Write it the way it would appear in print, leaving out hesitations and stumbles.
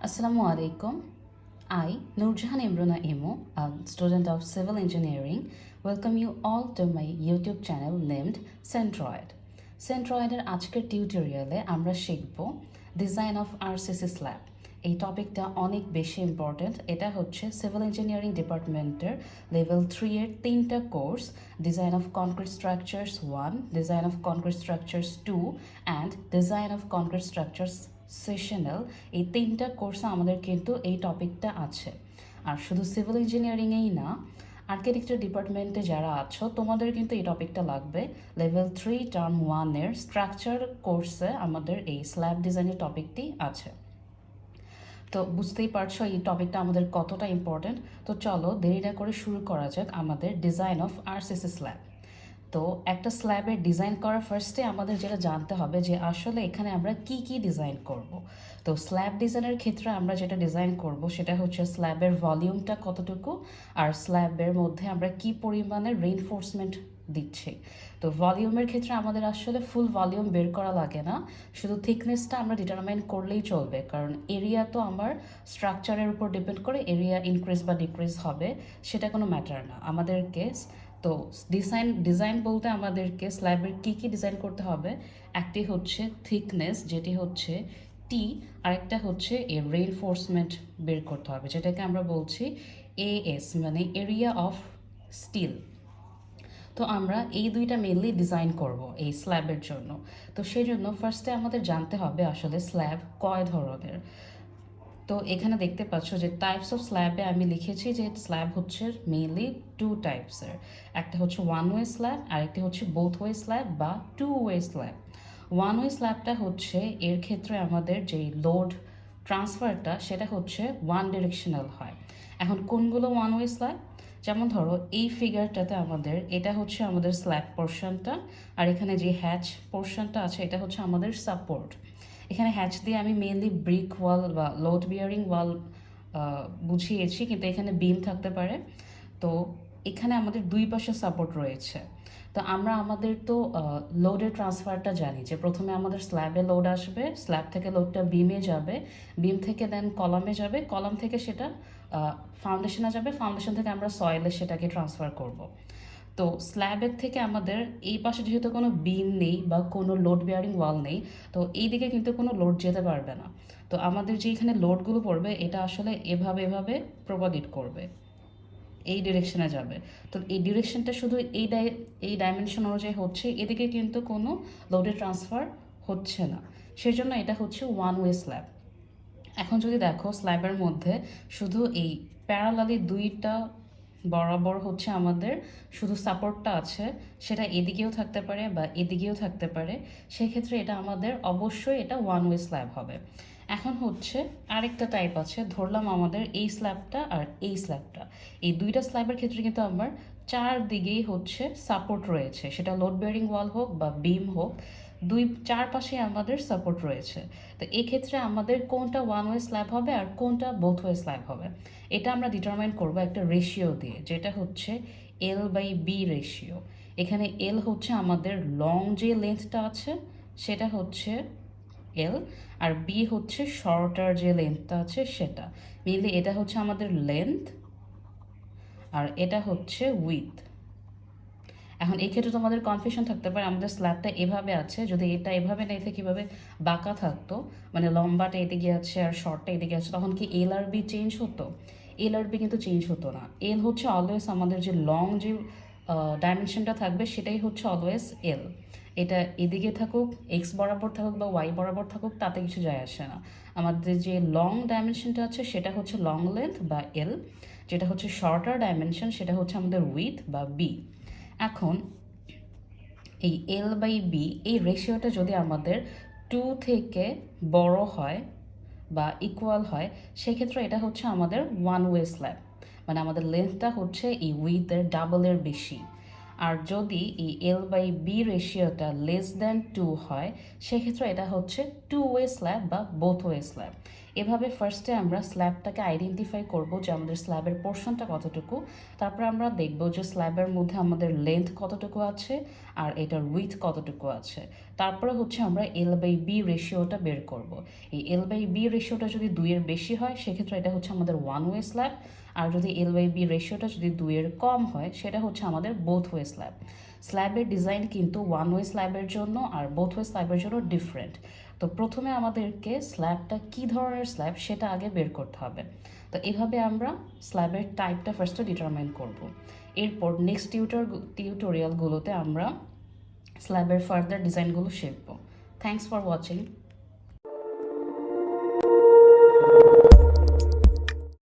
Assalamu alaikum. I, Noorjahan Emrona Emu, a student of civil engineering, welcome you all to my YouTube channel named Centroid. Centroider আজকের টিউটোরিয়ালে আমরা শিখব design of RCC slab. এই টপিকটা অনেক বেশি important. এটা হচ্ছে সিভিল ইঞ্জিনিয়ারিং ডিপার্টমেন্টের লেভেল 3 এর তিনটা course, design of concrete structures 1, design of concrete structures 2 and design of concrete structures sessional. এই তিনটা কোর্সে আমাদের কিন্তু এই টপিকটা আছে। আর শুধু সিভিল ইঞ্জিনিয়ারিংয়েই না, আর্কিটেকচার ডিপার্টমেন্টে যারা আছো তোমাদের কিন্তু এই টপিকটা লাগবে। লেভেল 3 টার্ম 1 এর স্ট্রাকচার কোর্সে আমাদের এই স্ল্যাব ডিজাইনের টপিকটি আছে। তো বুঝতেই পারছো এই টপিকটা আমাদের কতটা ইম্পর্ট্যান্ট। তো চলো দেরি না করে শুরু করা যাক আমাদের ডিজাইন অফ আরসিসি স্ল্যাব। তো একটা স্ল্যাবের ডিজাইন করার ফার্স্টে আমাদের যেটা জানতে হবে যে আসলে এখানে আমরা কি কি ডিজাইন করব। তো স্ল্যাব ডিজাইনের ক্ষেত্রে আমরা যেটা ডিজাইন করব সেটা হচ্ছে স্ল্যাবের ভলিউমটা কতটুকু আর স্ল্যাবের মধ্যে আমরা কি পরিমাণে রেইনফোর্সমেন্ট দিচ্ছি। তো ভলিউমের ক্ষেত্রে আমাদের আসলে ফুল ভলিউম বের করা লাগে না, শুধু থিকনেসটা আমরা ডিটারমাইন করলেই চলবে, কারণ এরিয়া তো আমার স্ট্রাকচারের উপর ডিপেন্ড করে এরিয়া ইনক্রিজ বা ডিক্রিজ হবে, সেটা কোনো ম্যাটার না আমাদেরকে। তো ডিজাইন বলতে আমাদেরকে স্ল্যাবের কী কী ডিজাইন করতে হবে, একটি হচ্ছে থিকনেস যেটি হচ্ছে টি, আরেকটা হচ্ছে এর রেইনফোর্সমেন্ট বের করতে হবে যেটাকে আমরা বলছি এএস, মানে এরিয়া অফ স্টিল। তো আমরা এই দুইটা মেনলি ডিজাইন করব এই স্ল্যাবের জন্য। তো সেই জন্য ফার্স্টে আমাদের জানতে হবে আসলে স্ল্যাব কয় ধরনের। তো এখানে দেখতে পাচ্ছ যে টাইপস অফ স্ল্যাবে আমি লিখেছি যে স্ল্যাব হচ্ছে মেইনলি 2 টাইপসের, একটা হচ্ছে ওয়ান ওয়ে স্ল্যাব আর একটি হচ্ছে বোথ ওয়ে স্ল্যাব বা 2 ওয়ে স্ল্যাব। ওয়ান ওয়ে স্ল্যাবটা হচ্ছে এর ক্ষেত্রে আমাদের যেই লোড ট্রান্সফারটা সেটা হচ্ছে ওয়ান ডিরেকশনাল হয়। এখন কোনগুলো ওয়ান ওয়ে স্ল্যাব, যেমন ধরো এই ফিগারটাতে আমাদের এটা হচ্ছে আমাদের স্ল্যাব পোর্শনটা, আর এখানে যে হ্যাচ পোর্শনটা আছে এটা হচ্ছে আমাদের সাপোর্ট। এখানে হ্যাচ দিয়ে আমি মেনলি ব্রিক ওয়াল বা লোড বিয়ারিং ওয়াল বুঝিয়েছি, কিন্তু এখানে বিম থাকতে পারে। তো এখানে আমাদের দুই পাশে সাপোর্ট রয়েছে। তো আমরা আমাদের তো লোডের ট্রান্সফারটা জানি যে প্রথমে আমাদের স্ল্যাবে লোড আসবে, স্ল্যাব থেকে লোডটা বিমে যাবে, বিম থেকে দেন কলামে যাবে, কলাম থেকে সেটা ফাউন্ডেশনে যাবে, ফাউন্ডেশন থেকে আমরা সয়েলে সেটাকে ট্রান্সফার করব। তো স্ল্যাবের থেকে আমাদের এই পাশে যেহেতু কোনো বিম নেই বা কোনো লোড বেয়ারিং ওয়াল নেই, তো এই দিকে কিন্তু কোনো লোড যেতে পারবে না। তো আমাদের যে এখানে লোডগুলো পড়বে এটা আসলে এভাবে এভাবে প্রপাগেট করবে, এই ডিরেকশনে যাবে। তো এই ডিরেকশনটা শুধু এই ডাইমেনশন অনুযায়ী হচ্ছে, এদিকে কিন্তু কোনো লোডের ট্রান্সফার হচ্ছে না, সেজন্য এটা হচ্ছে ওয়ান ওয়ে স্ল্যাব। এখন যদি দেখো স্ল্যাবের মধ্যে শুধু এই প্যারালালি দুইটা বরাবর হচ্ছে আমাদের শুধু সাপোর্টটা আছে, সেটা এদিকেও থাকতে পারে বা এদিকেও থাকতে পারে, সেক্ষেত্রে এটা আমাদের অবশ্যই এটা ওয়ান ওয়ে স্ল্যাব হবে। এখন হচ্ছে আরেকটা টাইপ আছে, ধরলাম আমাদের এই স্ল্যাবটা আর এই স্ল্যাবটা, এই দুইটা স্ল্যাবের ক্ষেত্রে কিন্তু আমার চারদিকেই হচ্ছে সাপোর্ট রয়েছে, সেটা লোড বেয়ারিং ওয়াল হোক বা বিম হোক, চারপাশে আমাদের সাপোর্ট রয়েছে। তো এক্ষেত্রে আমাদের কোনটা ওয়ান ওয়ে স্ল্যাব হবে আর কোনটা বোথ ওয়ে স্ল্যাব হবে এটা আমরা ডিটারমাইন করব একটা রেশিও দিয়ে, যেটা হচ্ছে L/B রেশিও। এখানে এল হচ্ছে আমাদের লং যে লেন্থটা আছে সেটা হচ্ছে এল, আর বি হচ্ছে শর্টার যে লেন্থটা আছে সেটা। মেনলি এটা হচ্ছে আমাদের লেন্থ আর এটা হচ্ছে উইথ। এখন এই ক্ষেত্রে তোমাদের কনফিউশন থাকতে পারে, আমাদের স্ল্যাবটা এভাবে আছে, যদি এটা এভাবে না থেকে কীভাবে বাঁকা থাকতো, মানে লম্বাটা এদিকে আছে আর শর্টটা এদিকে আছে, তখন কি এল আর বি চেঞ্জ হতো? এল আর বি কিন্তু চেঞ্জ হতো না। এল হচ্ছে অলওয়েজ আমাদের যে লং যে ডাইমেনশনটা থাকবে সেটাই হচ্ছে অলওয়েজ এল। এটা এদিকে থাকুক, এক্স বরাবর থাকুক বা ওয়াই বরাবর থাকুক, তাতে কিছু যায় আসে না। আমাদের যে লং ডাইমেনশনটা আছে সেটা হচ্ছে লং লেন্থ বা এল, যেটা হচ্ছে শর্টার ডাইমেনশন সেটা হচ্ছে আমাদের উইথ বা বি। এখন এই L/B এই রেশিওটা যদি আমাদের 2 থেকে বড় হয় বা ইকুয়াল হয়, সেক্ষেত্রে এটা হচ্ছে আমাদের ওয়ান ওয়ে স্ল্যাব, মানে আমাদের লেন্থটা হচ্ছে এই উইথের ডাবলের বেশি। আর যদি এই L/B রেশিওটা লেস দ্যান 2 হয় সেক্ষেত্রে এটা হচ্ছে টু ওয়ে স্ল্যাব বা বোথ ওয়ে স্ল্যাব। এভাবে ফার্স্টে আমরা স্ল্যাবটাকে আইডেন্টিফাই করব যে আমাদের স্ল্যাবের পোর্শনটা কতটুকু, তারপর আমরা দেখব যে স্ল্যাবের মধ্যে আমাদের লেন্থ কতটুকু আছে আর এটার উইথ কতটুকু আছে। তারপরে হচ্ছে আমরা L/B রেশিওটা বের করব। এই L/B রেশিওটা যদি 2-এর বেশি হয় সেক্ষেত্রে এটা হচ্ছে আমাদের ওয়ান ওয়ে স্ল্যাব, আর যদি L/B রেশিওটা যদি 2-এর কম হয় সেটা হচ্ছে আমাদের বোথ ওয়ে স্ল্যাব। স্ল্যাবের ডিজাইন কিন্তু ওয়ান ওয়ে স্ল্যাবের জন্য আর বোথ ওয়ে স্ল্যাবের জন্য ডিফারেন্ট। তো প্রথমে আমাদেরকে স্ল্যাবটা কী ধরনের স্ল্যাব সেটা আগে বের করতে হবে। তো এভাবে আমরা স্ল্যাবের টাইপটা ফার্স্টে ডিটারমাইন করব। এরপর নেক্সট টিউটোরিয়ালগুলোতে আমরা স্ল্যাবের ফার্দার ডিজাইনগুলো শিখব। Thanks for watching.